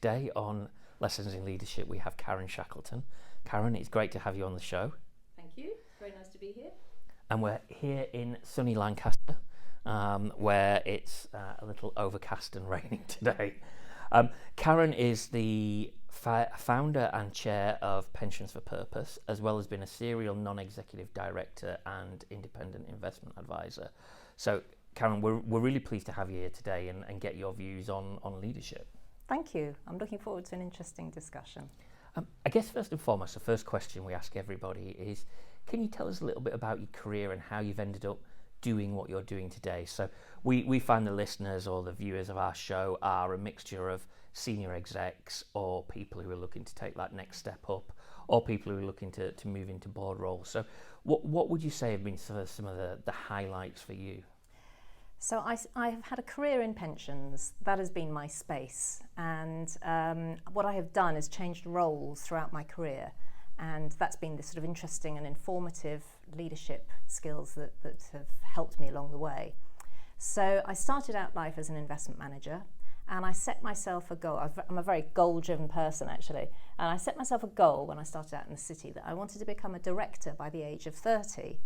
Today on Lessons in Leadership, we have Karen Shackleton. Karen, it's great to have you on the show. Thank you. Very nice to be here. And we're here in sunny Lancaster, where it's a little overcast and raining today. Karen is the founder and chair of Pensions for Purpose, as well as being a serial non-executive director and independent investment advisor. So, Karen, we're really pleased to have you here today and get your views on leadership. Thank you. I'm looking forward to an interesting discussion. I guess first and foremost, the first question we ask everybody is, can you tell us a little bit about your career and how you've ended up doing what you're doing today? So we find the listeners or the viewers of our show are a mixture of senior execs or people who are looking to take that next step up or people who are looking to move into board roles. So what would you say have been some of the highlights for you? So I have had a career in pensions. That has been my space. And what I have done is changed roles throughout my career. And that's been the sort of interesting and informative leadership skills that have helped me along the way. So I started out life as an investment manager, and I set myself a goal. I'm a very goal-driven person, actually. And I set myself a goal when I started out in the city that I wanted to become a director by the age of 30.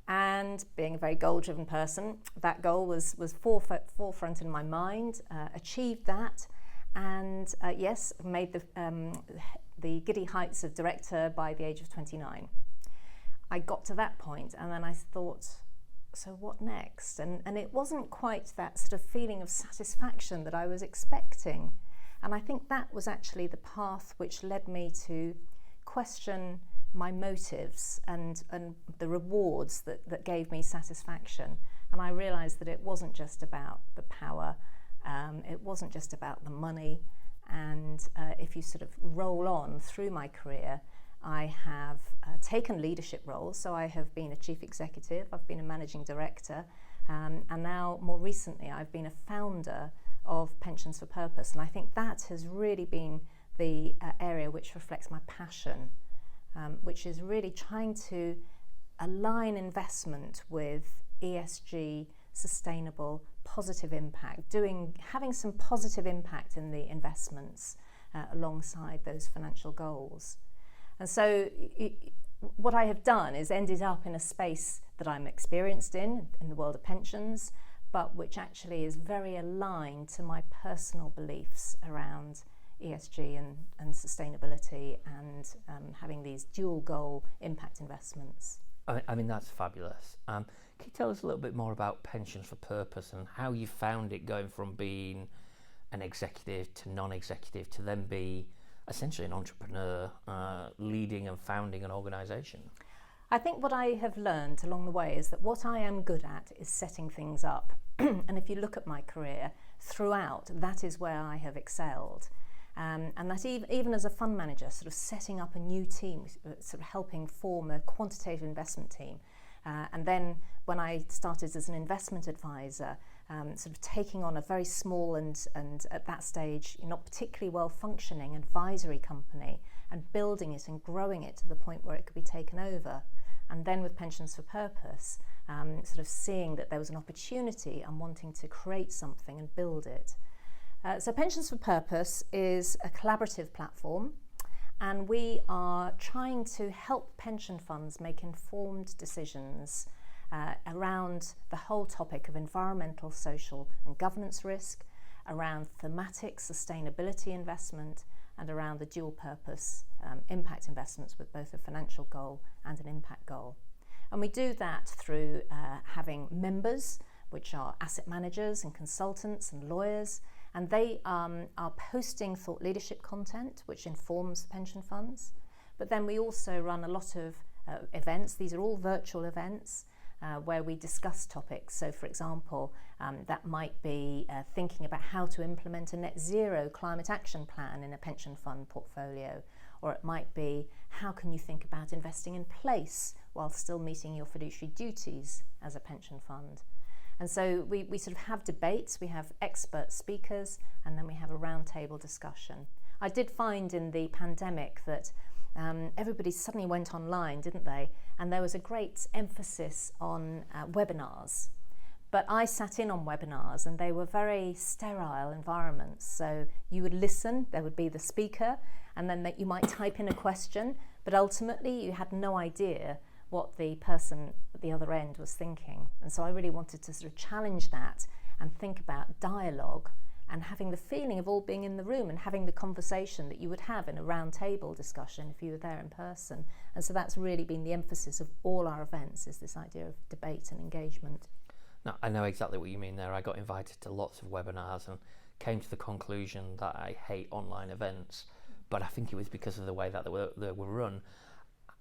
And being a very goal-driven person, that goal was forefront in my mind, achieved that, and yes, made the giddy heights of director by the age of 29. I got to that point and then I thought, so what next? And it wasn't quite that sort of feeling of satisfaction that I was expecting. And I think that was actually the path which led me to question my motives and the rewards that gave me satisfaction. And I realised that it wasn't just about the power, it wasn't just about the money. And if you sort of roll on through my career, I have taken leadership roles. So I have been a chief executive, I've been a managing director, and now more recently I've been a founder of Pensions for Purpose. And I think that has really been the area which reflects my passion, which is really trying to align investment with ESG, sustainable, positive impact, having some positive impact in the investments alongside those financial goals. And so what I have done is ended up in a space that I'm experienced in the world of pensions, but which actually is very aligned to my personal beliefs around ESG and sustainability and having these dual goal impact investments. I mean, that's fabulous. Can you tell us a little bit more about Pensions for Purpose and how you found it going from being an executive to non-executive to then be essentially an entrepreneur leading and founding an organisation? I think what I have learned along the way is that what I am good at is setting things up. And if you look at my career throughout, that is where I have excelled. And that even as a fund manager, sort of setting up a new team, sort of helping form a quantitative investment team. And then when I started as an investment advisor, sort of taking on a very small and at that stage not particularly well functioning advisory company and building it and growing it to the point where it could be taken over. And then with Pensions for Purpose, sort of seeing that there was an opportunity and wanting to create something and build it. So Pensions for Purpose is a collaborative platform, and we are trying to help pension funds make informed decisions around the whole topic of environmental, social and governance risk, around thematic sustainability investment, and around the dual purpose impact investments with both a financial goal and an impact goal. And we do that through having members, which are asset managers and consultants and lawyers, and they are posting thought leadership content which informs pension funds. But then we also run a lot of events. These are all virtual events where we discuss topics. So for example, that might be thinking about how to implement a net zero climate action plan in a pension fund portfolio, or it might be how can you think about investing in place while still meeting your fiduciary duties as a pension fund. And so we sort of have debates, we have expert speakers, and then we have a roundtable discussion. I did find in the pandemic that everybody suddenly went online, didn't they? And there was a great emphasis on webinars. But I sat in on webinars and they were very sterile environments. So you would listen, there would be the speaker, and then that you might type in a question, but ultimately you had no idea what the person at the other end was thinking. And so I really wanted to sort of challenge that and think about dialogue and having the feeling of all being in the room and having the conversation that you would have in a round table discussion if you were there in person. And so that's really been the emphasis of all our events, is this idea of debate and engagement. Now, I know exactly what you mean there. I got invited to lots of webinars and came to the conclusion that I hate online events, but I think it was because of the way that they were run.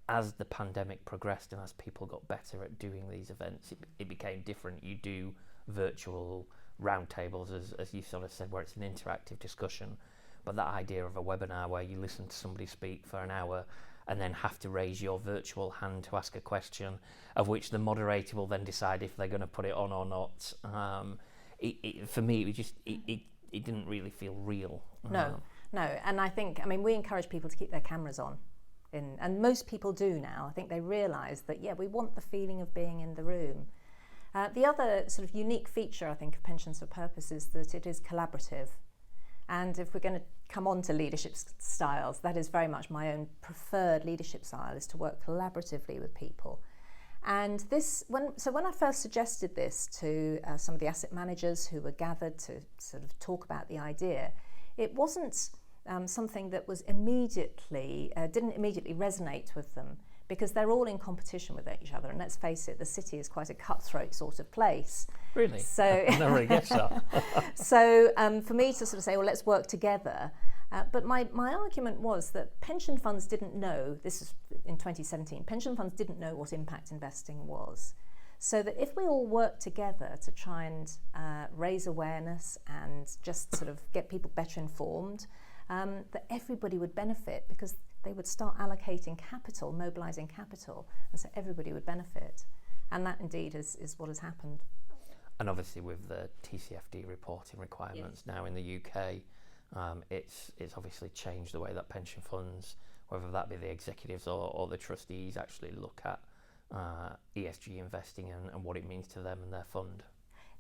As the pandemic progressed and as people got better at doing these events, it became different. You do virtual roundtables, as you sort of said, where it's an interactive discussion, but that idea of a webinar where you listen to somebody speak for an hour and then have to raise your virtual hand to ask a question, of which the moderator will then decide if they're going to put it on or not. For me, it didn't really feel real. No, and I think, we encourage people to keep their cameras on, and most people do now. I think they realise that, we want the feeling of being in the room. The other sort of unique feature, I think, of Pensions for Purpose is that it is collaborative. And if we're going to come on to leadership styles, that is very much my own preferred leadership style, is to work collaboratively with people. And when I first suggested this to some of the asset managers who were gathered to sort of talk about the idea, it wasn't something that was didn't immediately resonate with them, because they're all in competition with each other. And let's face it, the city is quite a cutthroat sort of place. Really? So, I never really guess that. So for me to sort of say, well, let's work together. But my argument was that pension funds didn't know, this is in 2017, pension funds didn't know what impact investing was. So that if we all work together to try and raise awareness and just sort of get people better informed, that everybody would benefit, because they would start allocating capital, mobilising capital, and so everybody would benefit. And that indeed is what has happened. And obviously with the TCFD reporting requirements now in the UK, it's obviously changed the way that pension funds, whether that be the executives or the trustees, actually look at ESG investing and what it means to them and their fund.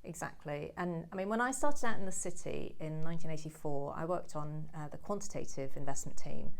Exactly. And when I started out in the city in 1984, I worked on the quantitative investment team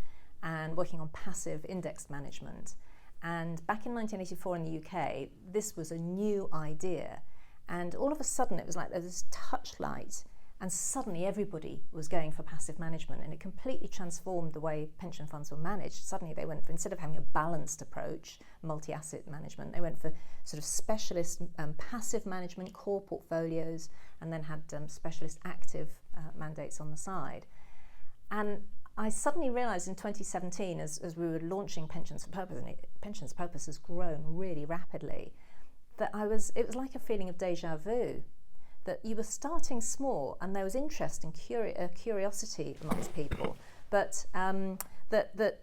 and working on passive index management. And back in 1984 in the UK, this was a new idea. And all of a sudden it was like there was this touchlight, and suddenly everybody was going for passive management, and it completely transformed the way pension funds were managed. Suddenly they went for, instead of having a balanced approach, multi-asset management, they went for sort of specialist passive management, core portfolios, and then had specialist active mandates on the side. And I suddenly realised in 2017, as we were launching Pensions for Purpose, and Pensions for Purpose has grown really rapidly, that it was like a feeling of déjà vu, that you were starting small and there was interest and curiosity amongst people, but that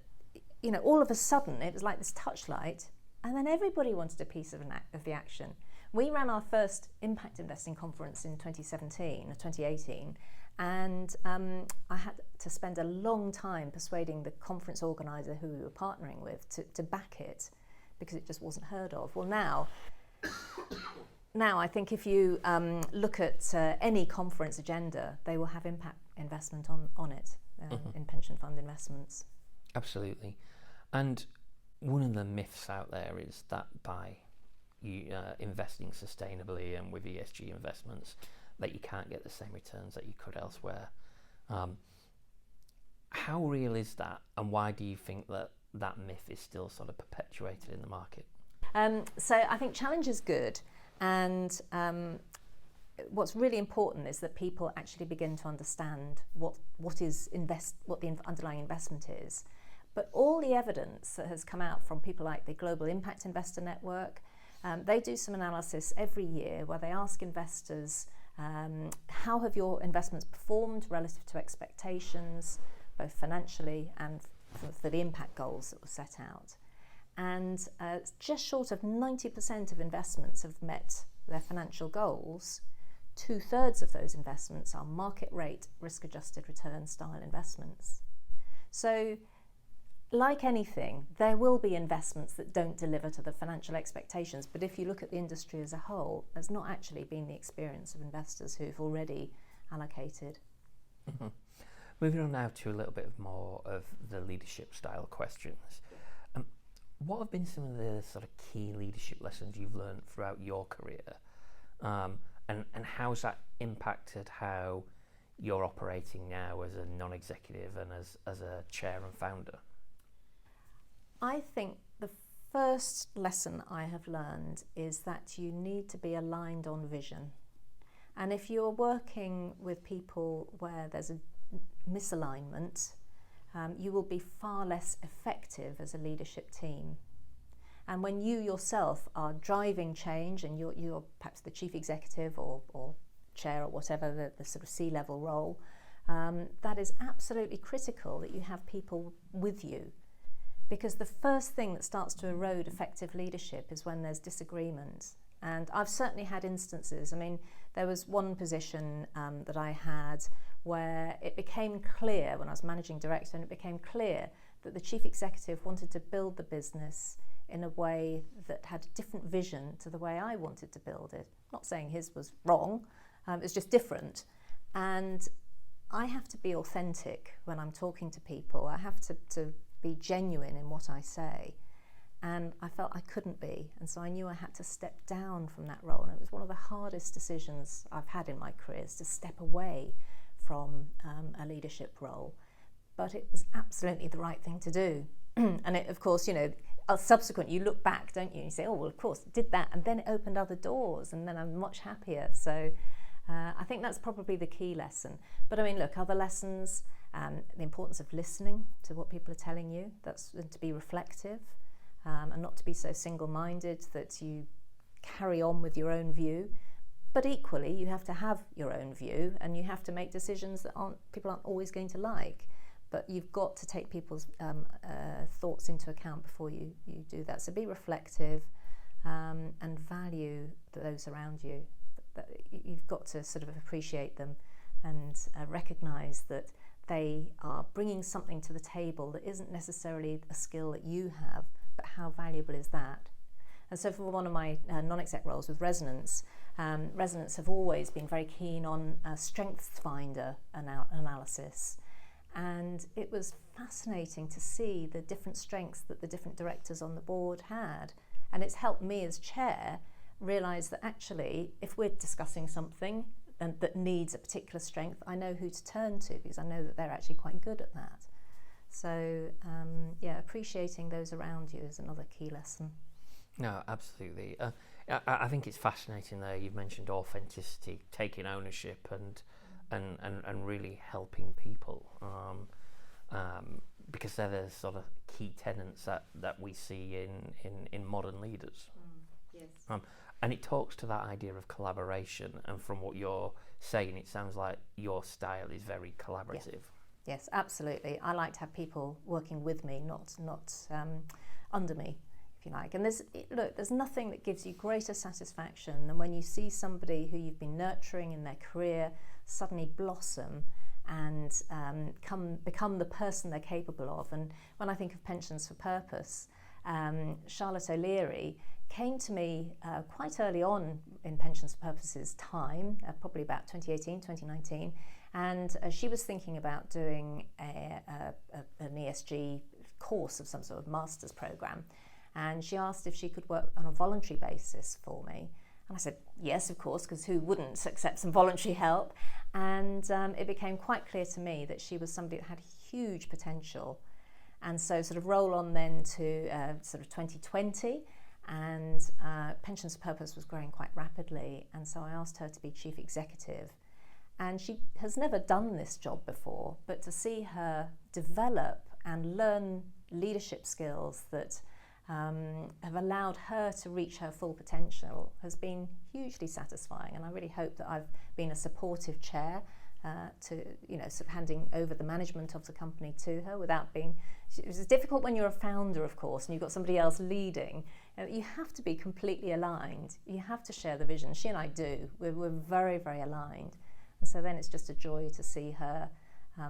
all of a sudden it was like this touchlight, and then everybody wanted a piece of the action. We ran our first impact investing conference in 2018, and I had to spend a long time persuading the conference organiser who we were partnering with to back it, because it just wasn't heard of. Well, now I think if you look at any conference agenda, they will have impact investment on it in pension fund investments. Absolutely. And one of the myths out there is that by investing sustainably and with ESG investments, that you can't get the same returns that you could elsewhere. How real is that, and why do you think that myth is still sort of perpetuated in the market? So I think challenge is good, and what's really important is that people actually begin to understand what the underlying investment is. But all the evidence that has come out from people like the Global Impact Investor Network, they do some analysis every year where they ask investors, how have your investments performed relative to expectations, both financially and for the impact goals that were set out. And just short of 90% of investments have met their financial goals. 2/3 of those investments are market rate, risk-adjusted return style investments. So like anything, there will be investments that don't deliver to the financial expectations. But if you look at the industry as a whole, that's not actually been the experience of investors who've already allocated. Mm-hmm. Moving on now to a little bit more of the leadership style questions. What have been some of the sort of key leadership lessons you've learned throughout your career? And how's that impacted how you're operating now as a non-executive and as a chair and founder? I think the first lesson I have learned is that you need to be aligned on vision. And if you're working with people where there's a misalignment, you will be far less effective as a leadership team. And when you yourself are driving change and you're perhaps the chief executive or chair or whatever, the sort of C-level role, that is absolutely critical that you have people with you. Because the first thing that starts to erode effective leadership is when there's disagreement. And I've certainly had instances. I mean, there was one position that I had where it became clear when I was managing director, and it became clear that the chief executive wanted to build the business in a way that had a different vision to the way I wanted to build it. I'm not saying his was wrong, it was just different. And I have to be authentic when I'm talking to people. I have to be genuine in what I say. And I felt I couldn't be. And so I knew I had to step down from that role. And it was one of the hardest decisions I've had in my career, is to step away from a leadership role. But it was absolutely the right thing to do. And it, of course, subsequent, you look back, don't you? And you say, oh, well, of course, it did that. And then it opened other doors. And then I'm much happier. So I think that's probably the key lesson. But I mean, look, other lessons, the importance of listening to what people are telling you. That's to be reflective. And not to be so single-minded that you carry on with your own view. But equally, you have to have your own view, and you have to make decisions that people aren't always going to like. But you've got to take people's thoughts into account before you do that. So be reflective and value those around you. You've got to sort of appreciate them and recognise that they are bringing something to the table that isn't necessarily a skill that you have, but how valuable is that? And so for one of my non-exec roles with Resonance, Resonance have always been very keen on strengths finder analysis. And it was fascinating to see the different strengths that the different directors on the board had. And it's helped me as chair realise that actually, if we're discussing something that needs a particular strength, I know who to turn to, because I know that they're actually quite good at that. So, appreciating those around you is another key lesson. No, absolutely. I think it's fascinating there. You've mentioned authenticity, taking ownership, and really helping people, because they're the sort of key tenets that we see in modern leaders. Yes. And it talks to that idea of collaboration. And from what you're saying, it sounds like your style is very collaborative. Yeah. Yes, absolutely. I like to have people working with me, not under me, if you like. And there's nothing that gives you greater satisfaction than when you see somebody who you've been nurturing in their career suddenly blossom and become the person they're capable of. And when I think of Pensions for Purpose, Charlotte O'Leary came to me quite early on in Pensions for Purpose's time, probably about 2018, 2019, and she was thinking about doing an ESG course of some sort of master's program. And she asked if she could work on a voluntary basis for me. And I said, yes, of course, because who wouldn't accept some voluntary help? And it became quite clear to me that she was somebody that had huge potential. And so sort of roll on then to sort of 2020, and Pensions for Purpose was growing quite rapidly. And so I asked her to be chief executive. And she has never done this job before, but to see her develop and learn leadership skills that have allowed her to reach her full potential has been hugely satisfying. And I really hope that I've been a supportive chair to, sort of handing over the management of the company to her without being. It was difficult when you're a founder, of course, and you've got somebody else leading. You have to be completely aligned. You have to share the vision. She and I do. We're very, very aligned. And so then it's just a joy to see her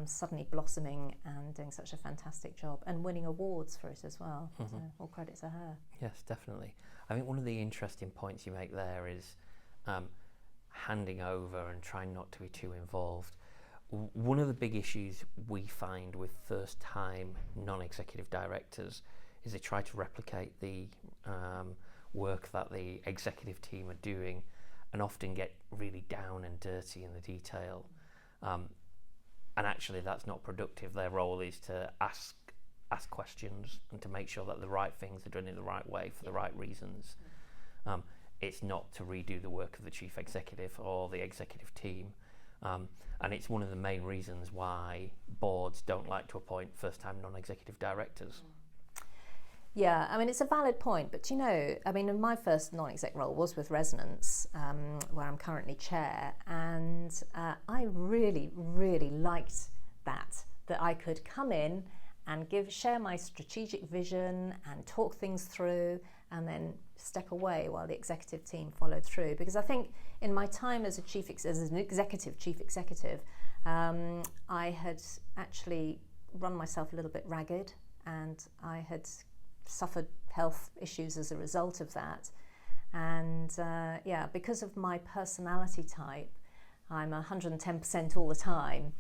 suddenly blossoming and doing such a fantastic job and winning awards for it as well. So all credit to her. Yes, definitely. I think one of the interesting points you make there is handing over and trying not to be too involved. One of the big issues we find with first-time non-executive directors is they try to replicate the work that the executive team are doing and often get really down and dirty in the detail. And actually that's not productive. Their role is to ask questions and to make sure that the right things are done in the right way for the right reasons. It's not to redo the work of the chief executive or the executive team. And it's one of the main reasons why boards don't like to appoint first-time non-executive directors. Yeah, I mean, it's a valid point, but in my first non-exec role was with Resonance, where I'm currently chair, and I really, really liked that I could come in and share my strategic vision and talk things through and then step away while the executive team followed through. Because I think in my time as an executive chief executive, I had actually run myself a little bit ragged, and I had suffered health issues as a result of that. And because of my personality type, I'm 110% all the time.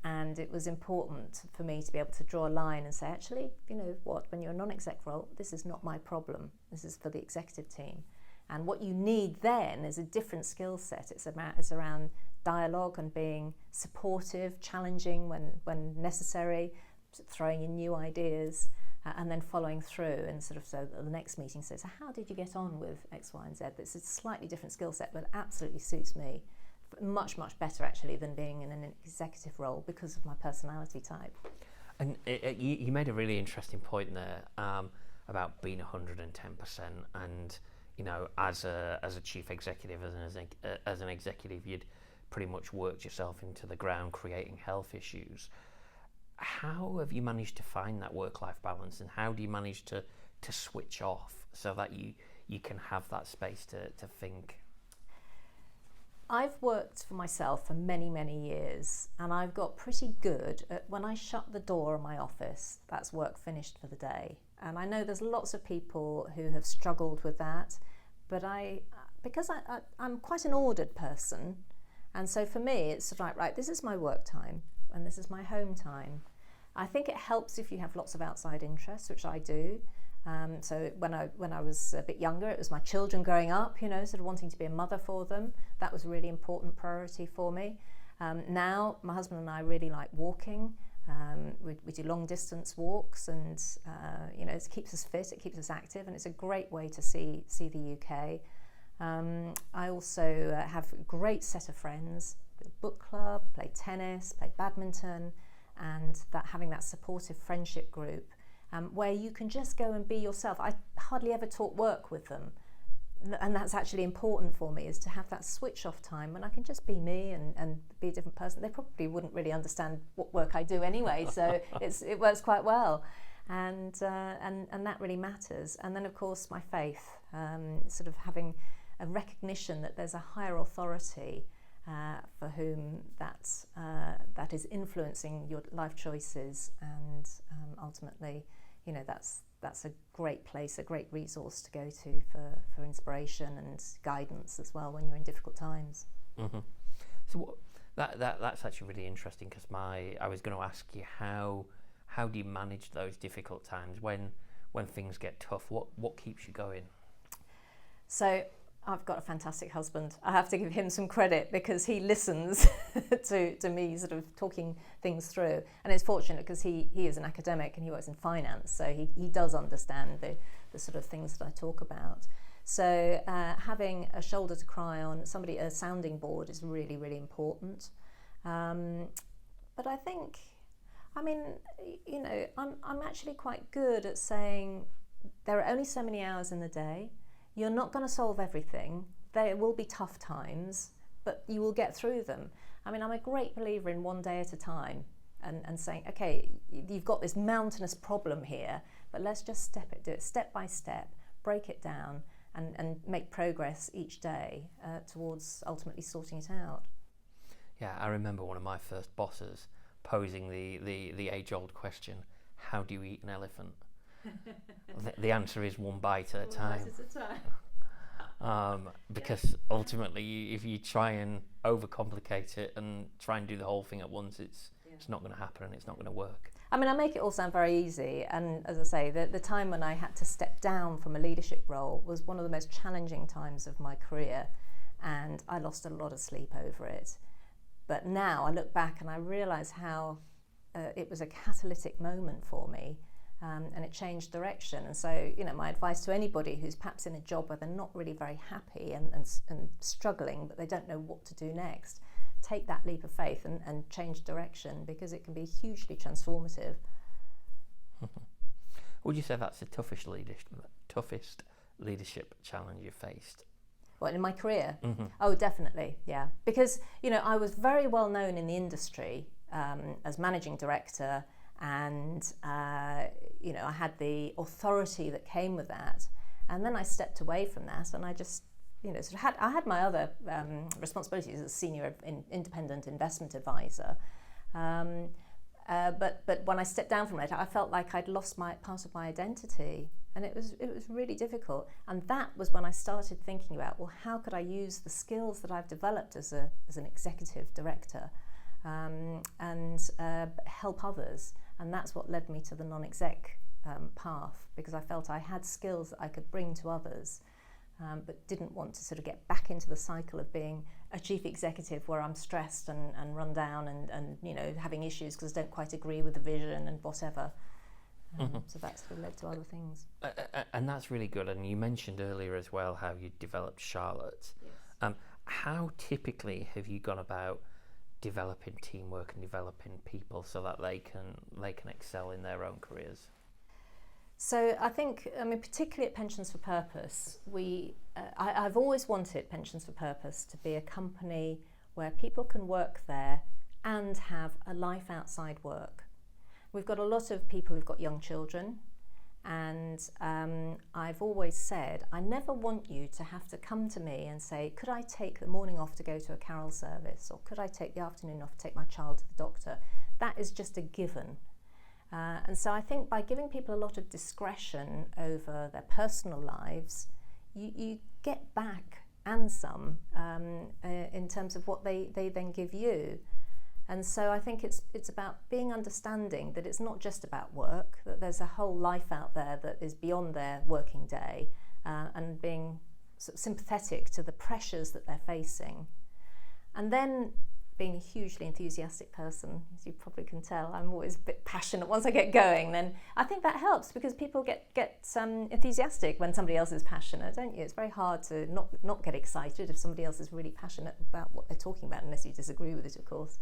And it was important for me to be able to draw a line and say, actually, you know what, when you're a non-exec role, this is not my problem. This is for the executive team. And what you need then is a different skill set. It's around dialogue and being supportive, challenging when necessary, throwing in new ideas, and then following through. And sort of so the next meeting says, so how did you get on with X, Y, and Z? This is a slightly different skill set, but absolutely suits me. Much, much better actually than being in an executive role because of my personality type. And you made a really interesting point there about being 110%, and as a chief executive, as an executive, you'd pretty much worked yourself into the ground creating health issues. How have you managed to find that work-life balance, and how do you manage to switch off so that you can have that space to think? I've worked for myself for many, many years, and I've got pretty good at when I shut the door of my office, that's work finished for the day. And I know there's lots of people who have struggled with that, but because I'm quite an ordered person, and so for me it's right, this is my work time and this is my home time. I think it helps if you have lots of outside interests, which I do. So when I was a bit younger, it was my children growing up, sort of wanting to be a mother for them. That was a really important priority for me. Now, my husband and I really like walking. We do long distance walks, and it keeps us fit, it keeps us active, and it's a great way to see the UK. I also have a great set of friends, book club, play tennis, play badminton, and having that supportive friendship group. Where you can just go and be yourself. I hardly ever talk work with them, and that's actually important for me, is to have that switch off time when I can just be me and be a different person. They probably wouldn't really understand what work I do anyway, so it works quite well, and that really matters. And then of course my faith, sort of having a recognition that there's a higher authority for whom that is influencing your life choices, and ultimately, that's a great place, a great resource to go to for inspiration and guidance as well when you're in difficult times. Mm-hmm. So that's actually really interesting, because I was going to ask you how do you manage those difficult times when things get tough? What keeps you going? So I've got a fantastic husband. I have to give him some credit, because he listens to me sort of talking things through. And it's fortunate because he is an academic and he works in finance, so he does understand the sort of things that I talk about. So having a shoulder to cry on, a sounding board is really, really important. But I think, I'm actually quite good at saying there are only so many hours in the day. You're not going to solve everything. There will be tough times, but you will get through them. I'm a great believer in one day at a time, and saying, okay, you've got this mountainous problem here, but let's just do it step by step, break it down, and make progress each day towards ultimately sorting it out. Yeah, I remember one of my first bosses posing the age-old question, how do you eat an elephant? The answer is one bite at a time. Because ultimately, if you try and overcomplicate it and try and do the whole thing at once, it's not going to happen and it's not going to work. I mean, I make it all sound very easy, and as I say, the time when I had to step down from a leadership role was one of the most challenging times of my career, and I lost a lot of sleep over it. But now I look back and I realise how it was a catalytic moment for me, and it changed direction. And so, my advice to anybody who's perhaps in a job where they're not really very happy and struggling, but they don't know what to do next, take that leap of faith and change direction, because it can be hugely transformative. Would you say that's the toughest leadership challenge you faced? What, in my career? Mm-hmm. Oh, definitely, yeah. Because, I was very well known in the industry as managing director, and, I had the authority that came with that. And then I stepped away from that, and I just, I had my other responsibilities as a senior independent investment advisor. But when I stepped down from it, I felt like I'd lost part of my identity, and it was really difficult. And that was when I started thinking about, well, how could I use the skills that I've developed as an executive director and help others. And that's what led me to the non-exec path, because I felt I had skills that I could bring to others. But didn't want to sort of get back into the cycle of being a chief executive where I'm stressed and run down and having issues because I don't quite agree with the vision and whatever. So that sort of led to other things. And that's really good. And you mentioned earlier as well how you developed Charlotte. Yes. How typically have you gone about developing teamwork and developing people so that they can excel in their own careers? So I think, particularly at Pensions for Purpose, I've always wanted Pensions for Purpose to be a company where people can work there and have a life outside work. We've got a lot of people who've got young children, and I've always said, I never want you to have to come to me and say, could I take the morning off to go to a carol service, or could I take the afternoon off to take my child to the doctor? That is just a given. And so I think by giving people a lot of discretion over their personal lives, you get back and some in terms of what they then give you. And so I think it's about being understanding that it's not just about work, that there's a whole life out there that is beyond their working day, and being sort of sympathetic to the pressures that they're facing. And then being a hugely enthusiastic person, as you probably can tell, I'm always a bit passionate. Once I get going, then I think that helps, because people get enthusiastic when somebody else is passionate, don't you? It's very hard to not get excited if somebody else is really passionate about what they're talking about, unless you disagree with it, of course.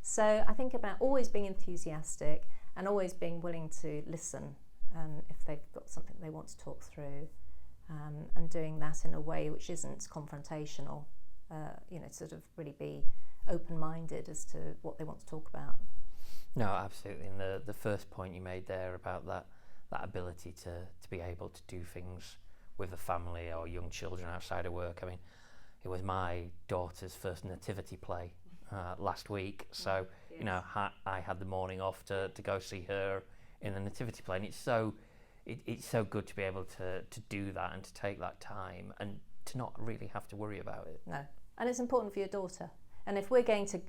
So I think about always being enthusiastic and always being willing to listen, if they've got something they want to talk through, and doing that in a way which isn't confrontational, sort of really be open-minded as to what they want to talk about. No, absolutely. And the first point you made there about that ability to be able to do things with a family or young children outside of work. I mean, it was my daughter's first nativity play last week, so yes. I had the morning off to go see her in the nativity play, and it's so good to be able to do that and to take that time and to not really have to worry about it. No, and it's important for your daughter. And if we're going to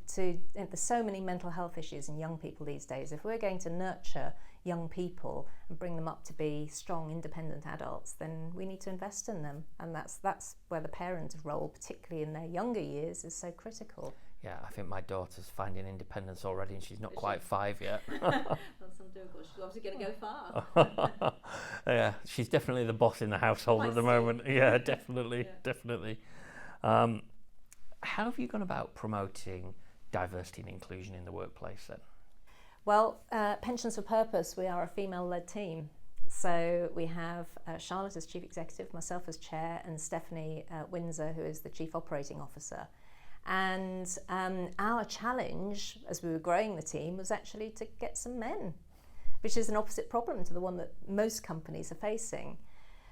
there's so many mental health issues in young people these days, if we're going to nurture young people and bring them up to be strong, independent adults, then we need to invest in them. And that's where the parent role, particularly in their younger years, is so critical. Yeah, I think my daughter's finding independence already, and she's not quite 5 yet. That's undoable. She's obviously going to go far. Yeah, she's definitely the boss in the household at the moment. Yeah, definitely. How have you gone about promoting diversity and inclusion in the workplace then? Well, Pensions for Purpose, we are a female-led team. So we have Charlotte as Chief Executive, myself as Chair, and Stephanie Windsor, who is the Chief Operating Officer. And our challenge as we were growing the team was actually to get some men, which is an opposite problem to the one that most companies are facing.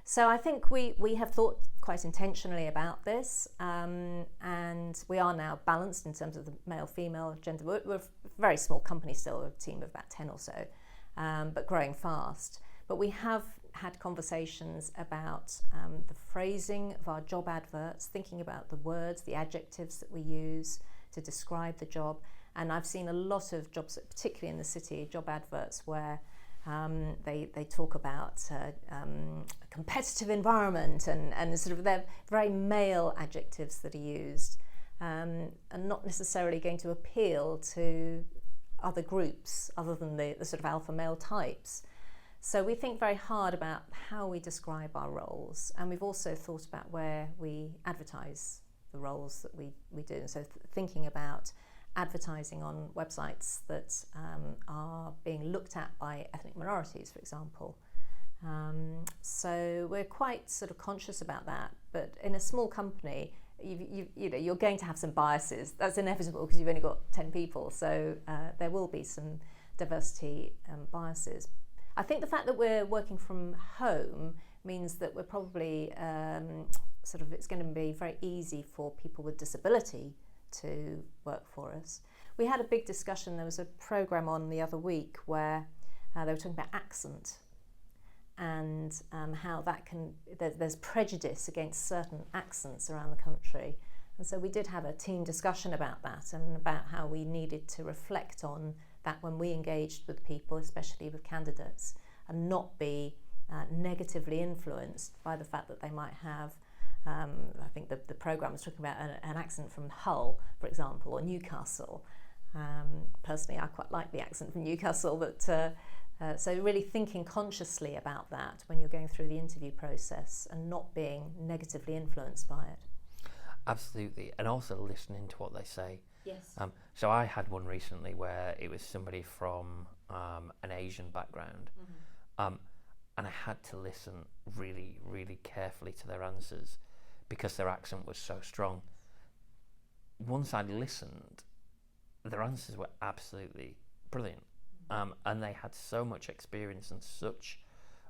So I think we have thought quite intentionally about this, and we are now balanced in terms of the male-female gender. We're a very small company still, a team of about 10 or so, but growing fast. But we have had conversations about the phrasing of our job adverts, thinking about the words, the adjectives that we use to describe the job. And I've seen a lot of jobs, particularly in the city, job adverts where they talk about a competitive environment and sort of they're very male adjectives that are used, and not necessarily going to appeal to other groups other than the sort of alpha male types. So we think very hard about how we describe our roles, and we've also thought about where we advertise the roles that we do. So thinking about advertising on websites that are being looked at by ethnic minorities, for example. So we're quite sort of conscious about that. But in a small company, you're going to have some biases. That's inevitable because you've only got 10 people. So there will be some diversity biases. I think the fact that we're working from home means that we're probably it's going to be very easy for people with disability to work for us. We had a big discussion. There was a programme on the other week where they were talking about accent and how that there's prejudice against certain accents around the country. And so we did have a team discussion about that and about how we needed to reflect on that when we engaged with people, especially with candidates, and not be negatively influenced by the fact that they might have I think the programme was talking about an accent from Hull, for example, or Newcastle. Personally, I quite like the accent from Newcastle, but so really thinking consciously about that when you're going through the interview process and not being negatively influenced by it. Absolutely, and also listening to what they say. Yes. So I had one recently where it was somebody from an Asian background, and I had to listen really, really carefully to their answers because their accent was so strong. Once I'd listened, their answers were absolutely brilliant, and they had so much experience and such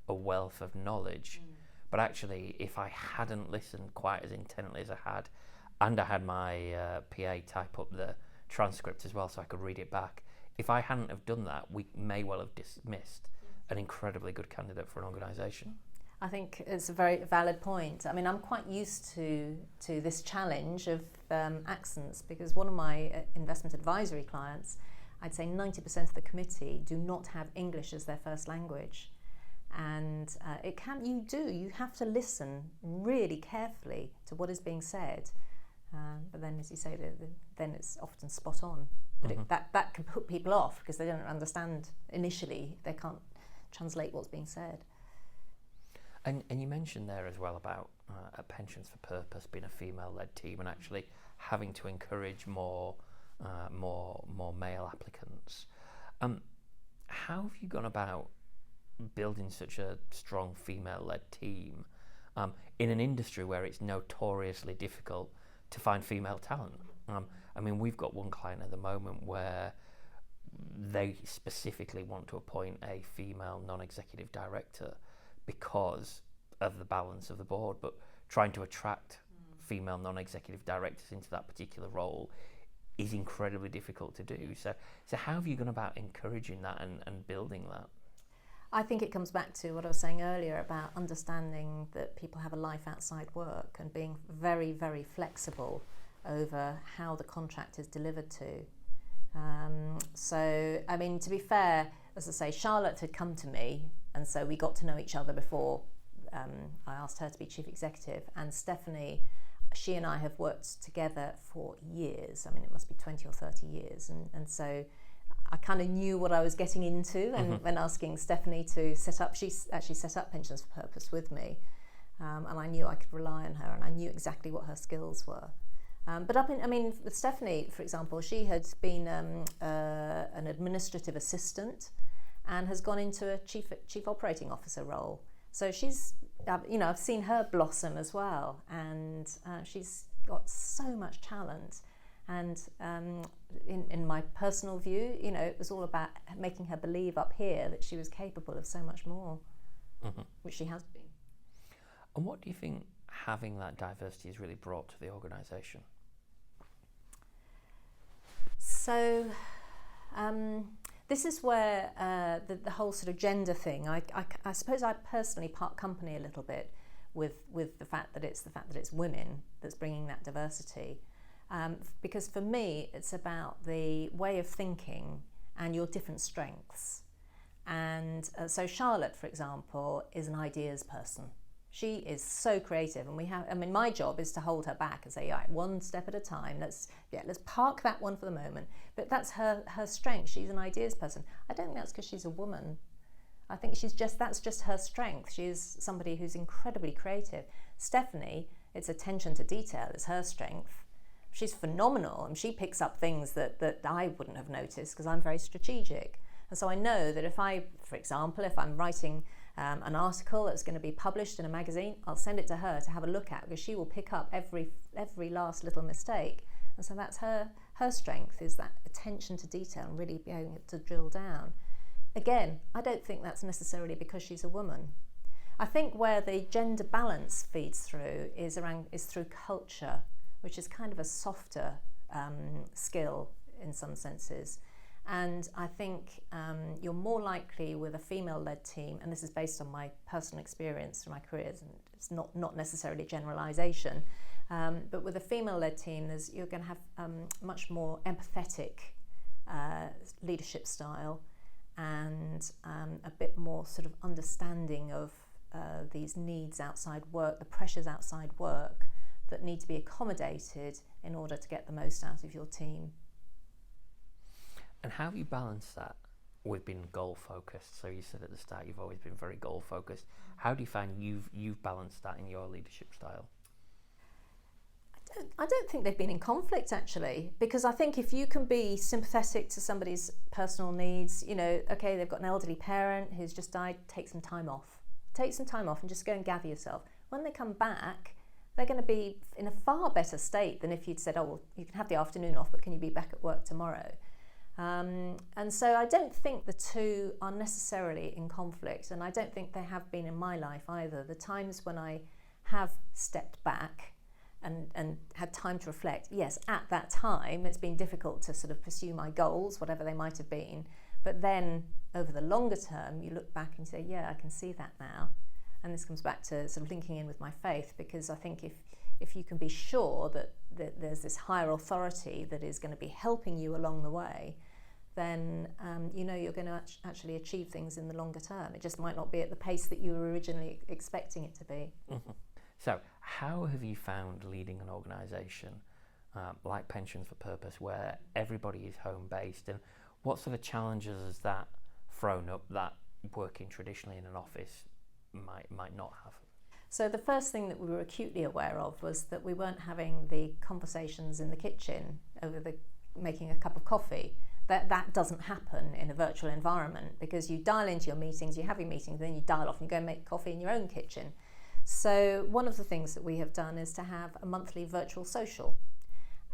a wealth of knowledge. But actually, if I hadn't listened quite as intently as I had, and I had my PA type up the transcript as well so I could read it back, if I hadn't have done that, we may well have dismissed an incredibly good candidate for an organisation. I think it's a very valid point. I mean, I'm quite used to this challenge of accents because one of my investment advisory clients, I'd say 90% of the committee do not have English as their first language. And you have to listen really carefully to what is being said. But then, as you say, then it's often spot on. But that can put people off because they don't understand initially. They can't translate what's being said. And you mentioned there as well about Pensions for Purpose being a female-led team and actually having to encourage more male applicants. How have you gone about building such a strong female-led team in an industry where it's notoriously difficult to find female talent? I mean, we've got one client at the moment where they specifically want to appoint a female non-executive director because of the balance of the board, but trying to attract female non-executive directors into that particular role is incredibly difficult to do. So how have you gone about encouraging that and building that? I think it comes back to what I was saying earlier about understanding that people have a life outside work and being very, very flexible over how the contract is delivered to. So, I mean, to be fair, as I say, Charlotte had come to me, and so we got to know each other before I asked her to be chief executive. And Stephanie, she and I have worked together for years. I mean, it must be 20 or 30 years. And so I kind of knew what I was getting into. And when asking Stephanie to set up, she actually set up Pensions for Purpose with me. And I knew I could rely on her, and I knew exactly what her skills were. But with Stephanie, for example, she had been an administrative assistant and has gone into a chief operating officer role. So she's, I've seen her blossom as well, and she's got so much talent. And in my personal view, it was all about making her believe up here that she was capable of so much more, which she has been. And what do you think having that diversity has really brought to the organisation? So this is where the whole sort of gender thing, I suppose I personally part company a little bit with the fact that it's women that's bringing that diversity. Because for me, it's about the way of thinking and your different strengths. And so Charlotte, for example, is an ideas person. She is so creative, and my job is to hold her back and say, all right, one step at a time. Let's park that one for the moment. But that's her strength. She's an ideas person. I don't think that's because she's a woman. I think that's just her strength. She's somebody who's incredibly creative. Stephanie, it's attention to detail is her strength. She's phenomenal, and she picks up things that I wouldn't have noticed because I'm very strategic. And so I know that if I'm writing an article that's going to be published in a magazine, I'll send it to her to have a look at, because she will pick up every last little mistake. And so that's her strength, is that attention to detail and really being able to drill down. Again, I don't think that's necessarily because she's a woman. I think where the gender balance feeds through is through culture, which is kind of a softer skill in some senses. And I think you're more likely with a female-led team, and this is based on my personal experience from my careers, and it's not necessarily generalisation, but with a female-led team, you're going to have much more empathetic leadership style, and a bit more sort of understanding of these needs outside work, the pressures outside work that need to be accommodated in order to get the most out of your team. And how have you balanced that with being goal focused? So you said at the start you've always been very goal focused. How do you find you've balanced that in your leadership style? I don't think they've been in conflict, actually, because I think if you can be sympathetic to somebody's personal needs, okay, they've got an elderly parent who's just died, take some time off and just go and gather yourself. When they come back, they're going to be in a far better state than if you'd said, oh, well, you can have the afternoon off, but can you be back at work tomorrow? And so I don't think the two are necessarily in conflict, and I don't think they have been in my life either. The times when I have stepped back and had time to reflect, yes, at that time it's been difficult to sort of pursue my goals, whatever they might have been, but then over the longer term you look back and say, yeah, I can see that now. And this comes back to sort of linking in with my faith, because I think if you can be sure that there's this higher authority that is going to be helping you along the way, then you're going to actually achieve things in the longer term. It just might not be at the pace that you were originally expecting it to be. Mm-hmm. So how have you found leading an organisation like Pensions for Purpose, where everybody is home-based, and what sort of challenges has that thrown up that working traditionally in an office might not have? So the first thing that we were acutely aware of was that we weren't having the conversations in the kitchen over making a cup of coffee. That doesn't happen in a virtual environment, because you dial into your meetings, you have your meetings, then you dial off and you go and make coffee in your own kitchen. So one of the things that we have done is to have a monthly virtual social,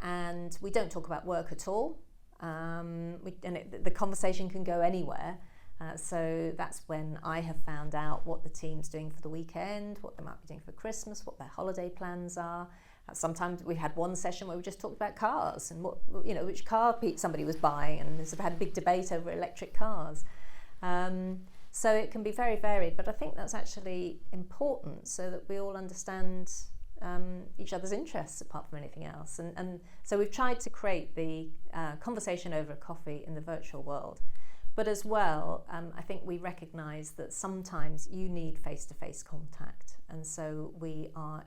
and we don't talk about work at all. The conversation can go anywhere. So that's when I have found out what the team's doing for the weekend, what they might be doing for Christmas, what their holiday plans are. Sometimes we had one session where we just talked about cars and which car somebody was buying, and we've had a big debate over electric cars. So it can be very varied, but I think that's actually important so that we all understand each other's interests apart from anything else. And so we've tried to create the conversation over a coffee in the virtual world. But as well, I think we recognise that sometimes you need face-to-face contact. And so we are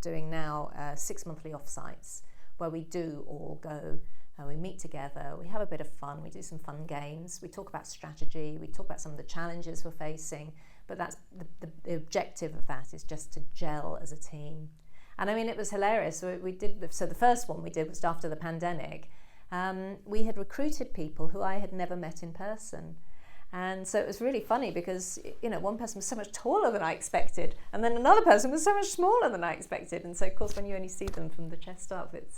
doing now 6 monthly offsites where we do all go, we meet together, we have a bit of fun, we do some fun games, we talk about strategy, we talk about some of the challenges we're facing, but that's the objective of that is just to gel as a team. And I mean, it was hilarious. So the first one we did was after the pandemic. We had recruited people who I had never met in person. And so it was really funny because, one person was so much taller than I expected, and then another person was so much smaller than I expected. And so, of course, when you only see them from the chest up, it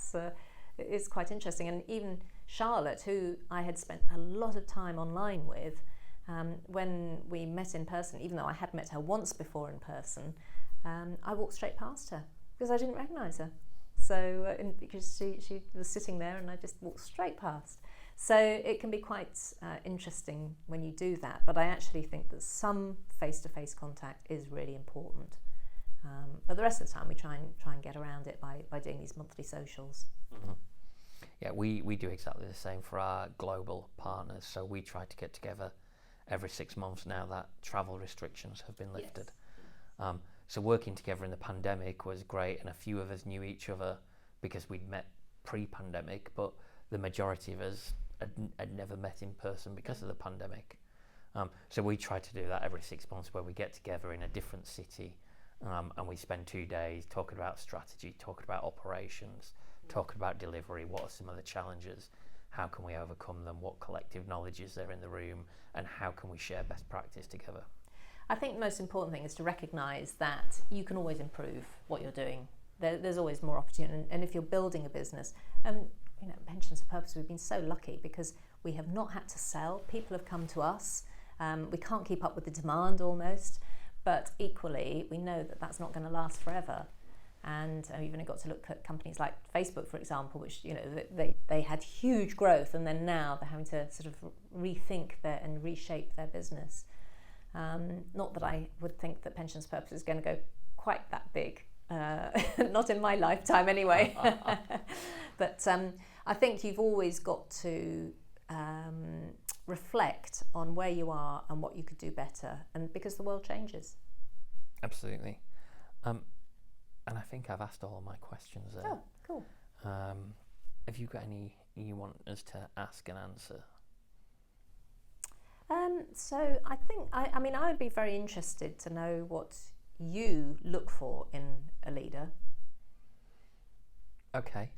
is quite interesting. And even Charlotte, who I had spent a lot of time online with, when we met in person, even though I had met her once before in person, I walked straight past her because I didn't recognise her. So because she was sitting there and I just walked straight past. So it can be quite interesting when you do that, but I actually think that some face-to-face contact is really important. But the rest of the time we try and get around it by doing these monthly socials. Mm-hmm. Yeah, we do exactly the same for our global partners. So we try to get together every 6 months now that travel restrictions have been lifted. Yes. So working together in the pandemic was great, and a few of us knew each other because we'd met pre-pandemic, but the majority of us had never met in person because of the pandemic. So we try to do that every 6 months, where we get together in a different city, and we spend 2 days talking about strategy, talking about operations, talking about delivery, what are some of the challenges, how can we overcome them, what collective knowledge is there in the room, and how can we share best practice together. I think the most important thing is to recognise that you can always improve what you're doing. There's always more opportunity, and if you're building a business, and Pensions for Purpose, we've been so lucky because we have not had to sell. People have come to us. We can't keep up with the demand almost, but equally we know that that's not going to last forever. And we've even got to look at companies like Facebook, for example, which they had huge growth, and then now they're having to sort of rethink and reshape their business. Not that I would think that Pensions Purpose is going to go quite that big, not in my lifetime anyway. But I think you've always got to reflect on where you are and what you could do better, and because the world changes. Absolutely. And I think I've asked all my questions there. Oh, cool. Have you got any you want us to ask and answer? So I think, I would be very interested to know what you look for in a leader. Okay.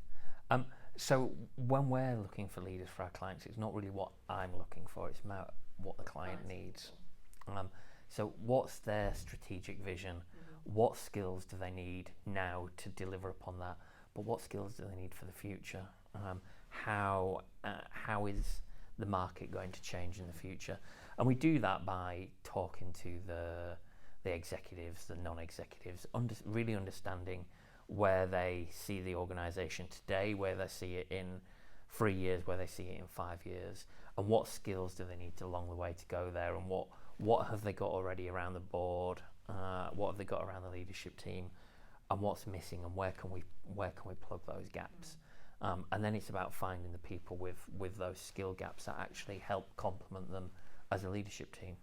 So when we're looking for leaders for our clients, it's not really what I'm looking for, it's about what the client needs. So what's their strategic vision? Mm-hmm. What skills do they need now to deliver upon that? But what skills do they need for the future? How is the market going to change in the future? And we do that by talking to the executives, the non-executives, really understanding where they see the organisation today, where they see it in 3 years, where they see it in 5 years, and what skills do they need along the way to go there, and what have they got already around the board, what have they got around the leadership team, and what's missing, and where can we plug those gaps. And then it's about finding the people with those skill gaps that actually help complement them as a leadership team.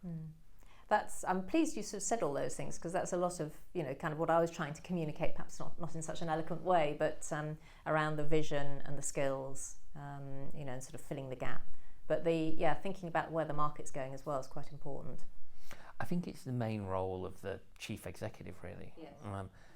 I'm pleased you sort of said all those things, because that's a lot of kind of what I was trying to communicate, perhaps not in such an eloquent way, but around the vision and the skills, and sort of filling the gap. But thinking about where the market's going as well is quite important. I think it's the main role of the chief executive, really. Yes.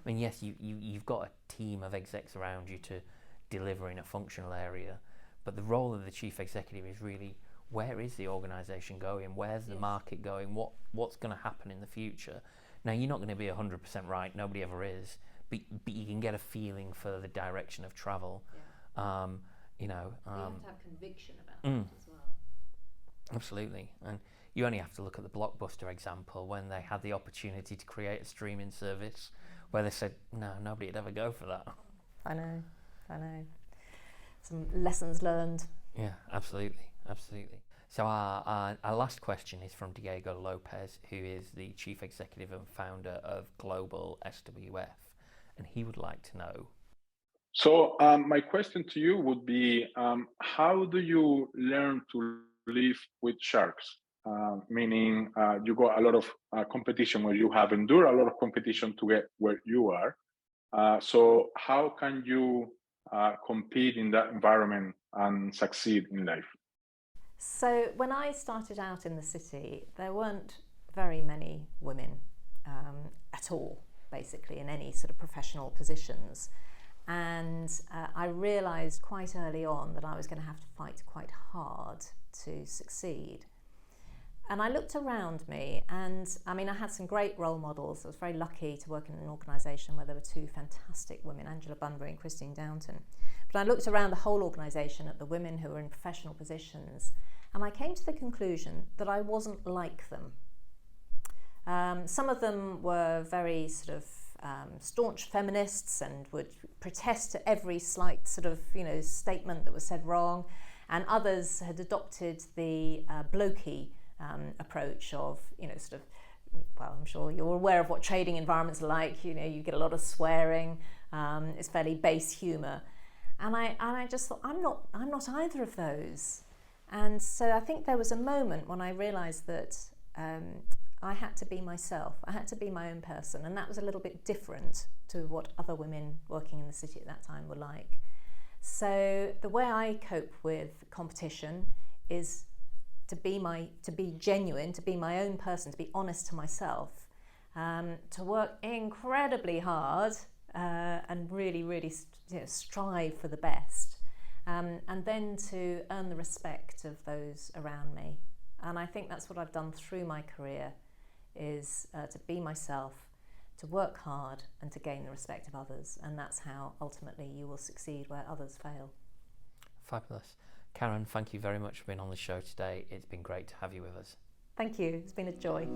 Yes, you've got a team of execs around you to deliver in a functional area, but the role of the chief executive is really, where is the organisation going? Where's the market going? What's going to happen in the future? Now, you're not going to be 100% right. Nobody ever is. But you can get a feeling for the direction of travel. Yeah. You have to have conviction about that as well. Absolutely. And you only have to look at the Blockbuster example, when they had the opportunity to create a streaming service, where they said, no, nobody would ever go for that. I know. Some lessons learned. Yeah, absolutely. So our last question is from Diego Lopez, who is the Chief Executive and founder of Global SWF, and he would like to know. So my question to you would be, how do you learn to live with sharks? Meaning you got a lot of competition, where you have endured a lot of competition to get where you are. So how can you compete in that environment and succeed in life? So when I started out in the city, there weren't very many women at all, basically, in any sort of professional positions. And I realised quite early on that I was going to have to fight quite hard to succeed. And I looked around me, and I had some great role models. I was very lucky to work in an organisation where there were two fantastic women, Angela Bunbury and Christine Downton. But I looked around the whole organisation at the women who were in professional positions, and I came to the conclusion that I wasn't like them. Some of them were very sort of staunch feminists and would protest at every slight sort of, statement that was said wrong. And others had adopted the blokey approach of, well, I'm sure you're aware of what trading environments are like. You get a lot of swearing. It's fairly base humour. And I just thought, I'm not either of those. And so I think there was a moment when I realised that I had to be myself. I had to be my own person, and that was a little bit different to what other women working in the city at that time were like. So the way I cope with competition is to be genuine, to be my own person, to be honest to myself, to work incredibly hard and really, really strive for the best, and then to earn the respect of those around me. And I think that's what I've done through my career, is to be myself, to work hard and to gain the respect of others. And that's how ultimately you will succeed where others fail. Fabulous. Karen, thank you very much for being on the show today. It's been great to have you with us. Thank you. It's been a joy.